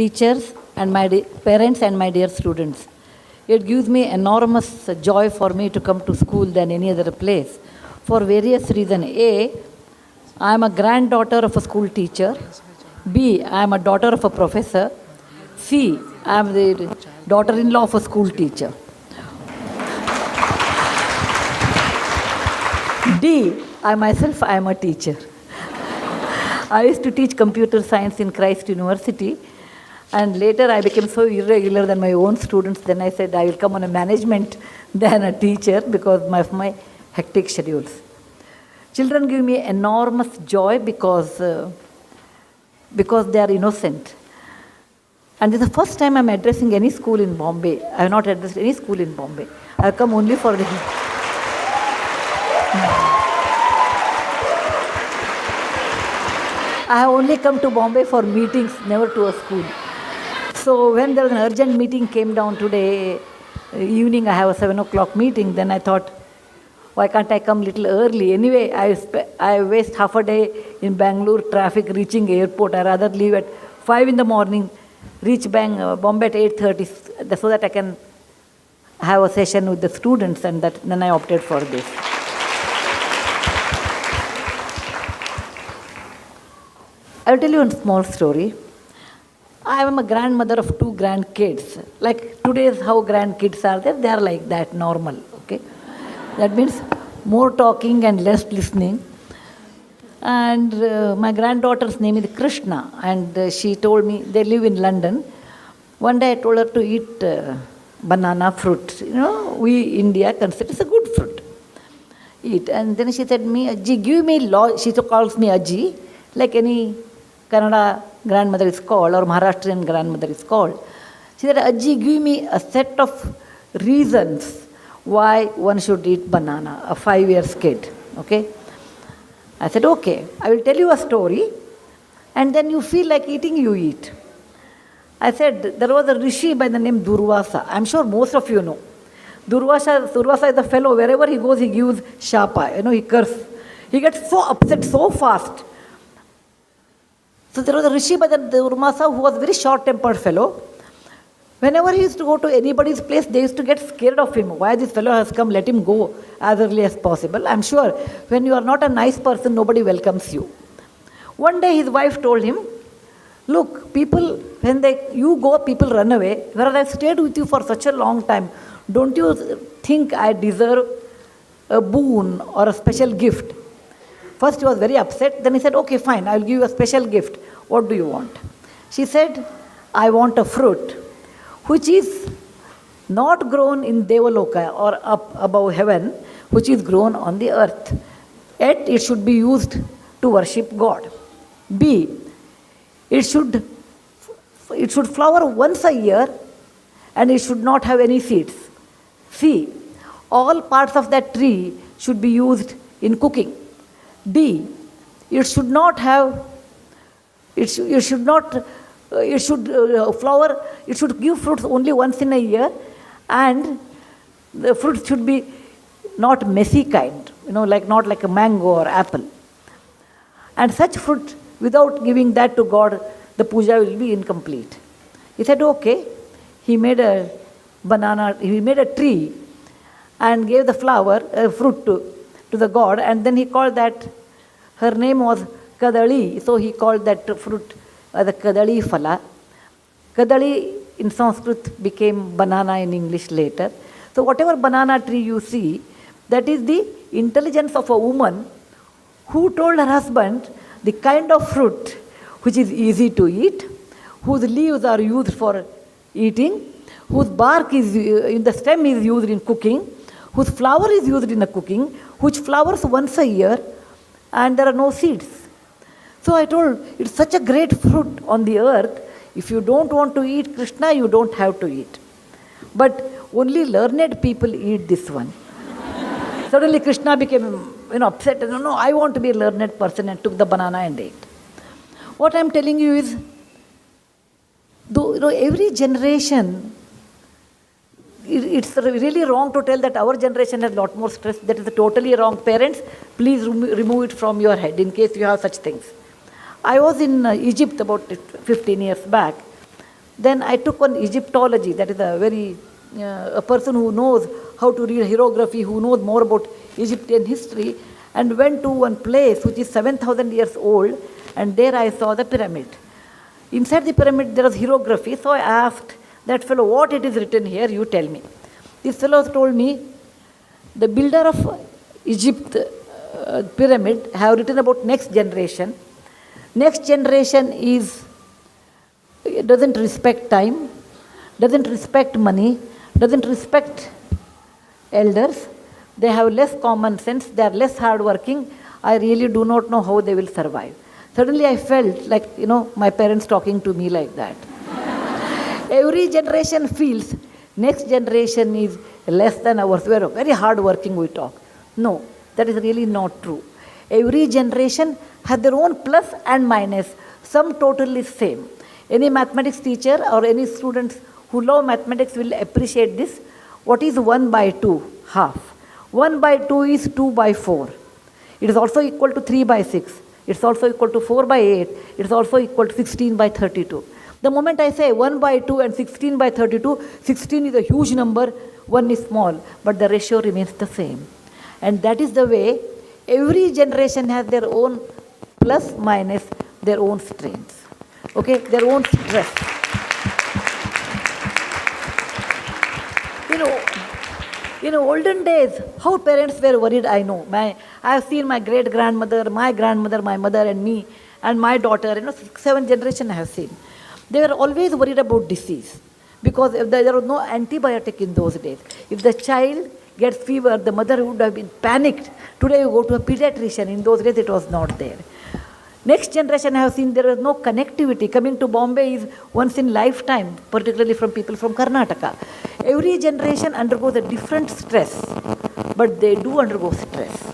teachers, and my parents and my dear students. It gives me enormous joy for me to come to school than any other place for various reasons. A, I am a granddaughter of a school teacher. B, I am a daughter of a professor. C, I am the daughter-in-law of a school teacher. D, I myself I am a teacher. I used to teach computer science in Christ University, and later I became so irregular than my own students. Then I said I will come on a management than a teacher because of my hectic schedules. Children give me enormous joy because they are innocent. And this is the first time I am addressing any school in Bombay. I have not addressed any school in Bombay. I have come only for the... I have only come to Bombay for meetings, never to a school. So when there was an urgent meeting came down today evening, I have a 7 o'clock meeting, then I thought, why can't I come little early? Anyway, I waste half a day in Bangalore traffic reaching airport. I rather leave at 5 in the morning, reach Bombay at 8:30 so that I can have a session with the students, and then I opted for this. I will tell you one small story. I am a grandmother of 2 grandkids. Like today's how grandkids are there, they are like that, normal. Okay, that means more talking and less listening. And my granddaughter's name is Krishna, and she told me they live in London. One day I told her to eat banana fruit. You know, we India consider it's a good fruit. Eat, and then she said me, Ajji, give me she calls me Ajji, like any Kannada grandmother is called, or Maharashtrian grandmother is called. She said, Ajji, give me a set of reasons why one should eat banana, a 5 years kid. Okay? I said, okay, I will tell you a story, and then you feel like eating, you eat. I said, there was a rishi by the name Durvasa. I'm sure most of you know. Durvasa is a fellow, wherever he goes, he gives shapa, he curses. He gets so upset so fast. So there was a rishi by the Durvasa who was a very short-tempered fellow. Whenever he used to go to anybody's place, they used to get scared of him. Why this fellow has come, let him go as early as possible. I'm sure when you are not a nice person, nobody welcomes you. One day his wife told him, look, people, when you go, people run away. Whereas I stayed with you for such a long time, don't you think I deserve a boon or a special gift? First he was very upset. Then he said, okay, fine, I'll give you a special gift. What do you want? She said, I want a fruit which is not grown in Devaloka or up above heaven, which is grown on the earth. Yet it should be used to worship God. B, it should flower once a year and it should not have any seeds. C, all parts of that tree should be used in cooking. D, it should not have, it should flower, it should give fruits only once in a year, and the fruit should be not messy kind, not like a mango or apple. And such fruit, without giving that to God, the puja will be incomplete. He said, okay. He made a tree and gave the fruit to the God, and then he called that, her name was Kadali, so he called that fruit the Kadali Phala. Kadali in Sanskrit became banana in English later. So whatever banana tree you see, that is the intelligence of a woman who told her husband the kind of fruit which is easy to eat, whose leaves are used for eating, whose bark is in the stem is used in cooking, whose flower is used in a cooking, which flowers once a year, and there are no seeds. So I told, it's such a great fruit on the earth. If you don't want to eat Krishna, you don't have to eat. But only learned people eat this one. Suddenly Krishna became upset. No, I want to be a learned person, and took the banana and ate. What I'm telling you is, though every generation, it's really wrong to tell that our generation has a lot more stress. That is totally wrong. Parents, please remove it from your head in case you have such things. I was in Egypt about 15 years back, Then I took on Egyptology, that is a person who knows how to read hieroglyphy, who knows more about Egyptian history, and went to one place which is 7,000 years old, and there I saw the pyramid. Inside the pyramid there was hieroglyphy, so I asked that fellow, what it is written here, you tell me. This fellow told me, the builder of Egypt pyramid have written about next generation. Next generation doesn't respect time, doesn't respect money, doesn't respect elders. They have less common sense, they are less hardworking. I really do not know how they will survive. Suddenly I felt like, my parents talking to me like that. Every generation feels next generation is less than ours. We are very hardworking, we talk. No, that is really not true. Every generation has their own plus and minus, some totally same. Any mathematics teacher or any students who love mathematics will appreciate this. What is 1 by 2? Half. 1 by 2 is 2 by 4. It is also equal to 3 by 6. It's also equal to 4 by 8. It's also equal to 16 by 32. The moment I say 1 by 2 and 16 by 32, 16 is a huge number, 1 is small, but the ratio remains the same. And that is the way every generation has their own plus, minus, their own strengths. Okay, their own stress. In olden days, how parents were worried, I know. I have seen my great-grandmother, my grandmother, my mother and me, and my daughter, 6, 7 generations I have seen. They were always worried about disease because there was no antibiotic in those days. If the child gets fever, the mother would have been panicked. Today you go to a pediatrician. In those days it was not there. Next generation I have seen there was no connectivity. Coming to Bombay is once in lifetime, particularly from people from Karnataka. Every generation undergoes a different stress, but they do undergo stress.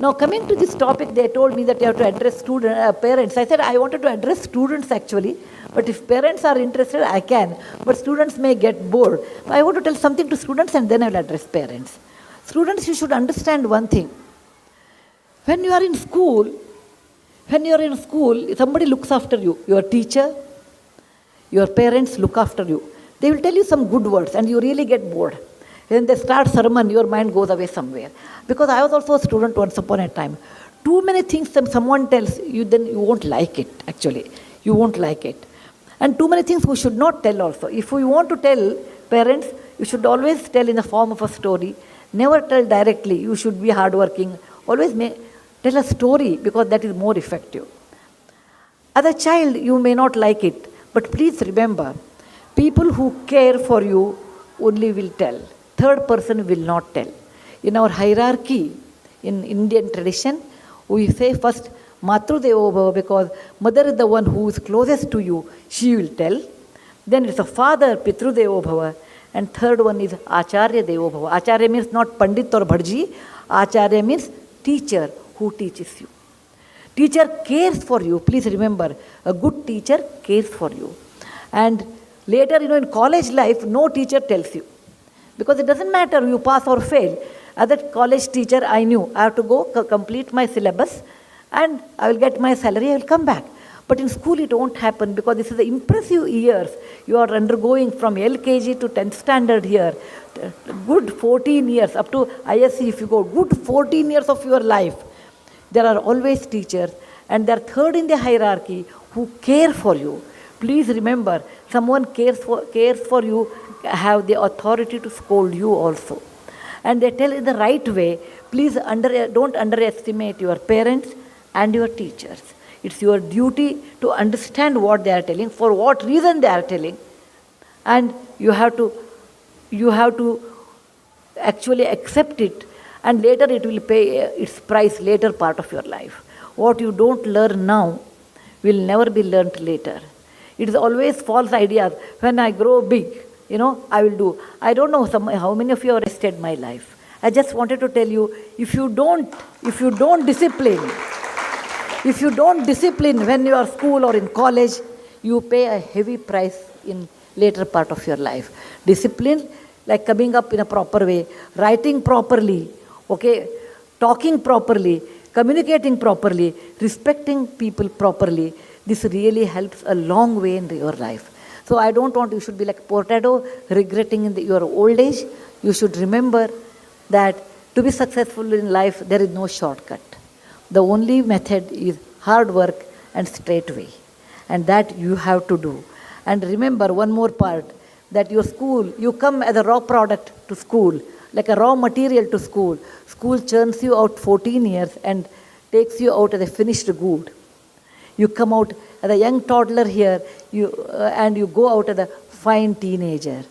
Now coming to this topic, they told me that you have to address parents. I said I wanted to address students actually, but if parents are interested, I can. But students may get bored. I want to tell something to students and then I will address parents. Students, you should understand one thing. When you are in school, somebody looks after you. Your teacher, your parents look after you. They will tell you some good words and you really get bored. When they start sermon, your mind goes away somewhere. Because I was also a student once upon a time. Too many things someone tells you, then you won't like it, actually. You won't like it. And too many things we should not tell also. If we want to tell parents, you should always tell in the form of a story. Never tell directly. You should be hardworking. Always tell a story because that is more effective. As a child, you may not like it. But please remember, people who care for you only will tell. Third person will not tell. In our hierarchy, in Indian tradition, we say first Matru Devo Bhava because mother is the one who is closest to you, she will tell. Then it's a father, Pitru Devo Bhava. And third one is Acharya Devo Bhava. Acharya means not Pandit or Bharji. Acharya means teacher who teaches you. Teacher cares for you. Please remember, a good teacher cares for you. And later, in college life, no teacher tells you. Because it doesn't matter you pass or fail. As a college teacher, I knew I have to go complete my syllabus and I will get my salary, I will come back. But in school it won't happen because this is the impressive years you are undergoing from LKG to 10th standard here. Good 14 years, up to ISC if you go, good 14 years of your life. There are always teachers and they are third in the hierarchy who care for you. Please remember, someone cares for you, have the authority to scold you also. And they tell in the right way, please don't underestimate your parents and your teachers. It's your duty to understand what they are telling, for what reason they are telling. And you have to actually accept it, and later it will pay its price later part of your life. What you don't learn now will never be learnt later. It is always false ideas. When I grow big, I will do. I don't know how many of you have wasted my life. I just wanted to tell you, if you don't discipline when you are school or in college, you pay a heavy price in later part of your life. Discipline, like coming up in a proper way, writing properly, talking properly, communicating properly, respecting people properly. This really helps a long way in your life. So I don't want you should be like potato, regretting in your old age. You should remember that to be successful in life, there is no shortcut. The only method is hard work and straight way. And that you have to do. And remember one more part, that your school, you come as a raw product to school, like a raw material to school. School churns you out 14 years and takes you out as a finished good. You come out as a young toddler here, and you go out as a fine teenager.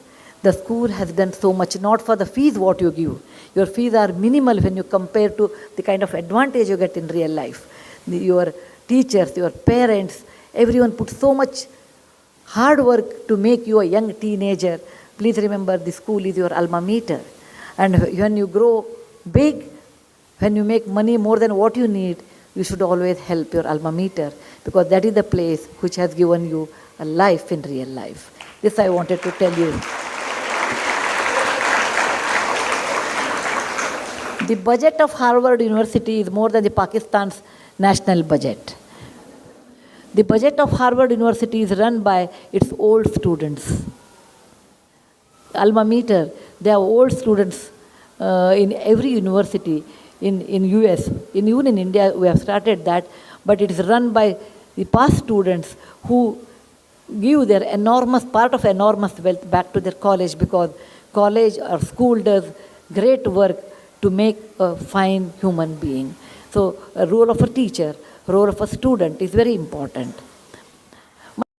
The school has done so much, not for the fees what you give. Your fees are minimal when you compare to the kind of advantage you get in real life. Your teachers, your parents, everyone put so much hard work to make you a young teenager. Please remember, the school is your alma mater. And when you grow big, when you make money more than what you need, you should always help your alma mater, because that is the place which has given you a life in real life. This I wanted to tell you. The budget of Harvard University is more than the Pakistan's national budget. The budget of Harvard University is run by its old students. Alma mater, they have old students in every university in US. Even in India, we have started that, but it is run by the past students who give their enormous part of enormous wealth back to their college, because college or school does great work to make a fine human being. So a role of a teacher, role of a student is very important.